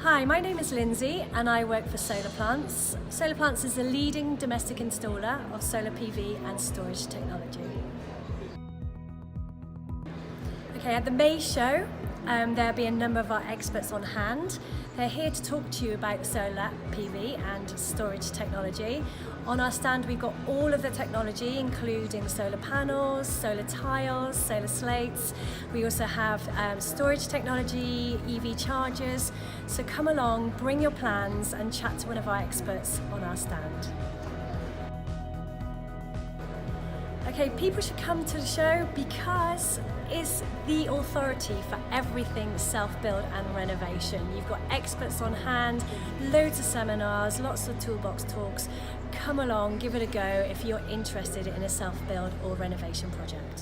Hi, my name is Lyndsey and I work for Solar Plants. Solar Plants is the leading domestic installer of solar PV and storage technology. Okay, at the May show, there'll be a number of our experts on hand. They're here to talk to you about solar PV and storage technology. On our stand we've got all of the technology, including solar panels, solar tiles, solar slates. We also have storage technology, EV chargers. So come along, bring your plans and chat to one of our experts on our stand. Okay, people should come to the show because it's the authority for everything self-build and renovation. You've got experts on hand, loads of seminars, lots of toolbox talks. Come along, give it a go if you're interested in a self-build or renovation project.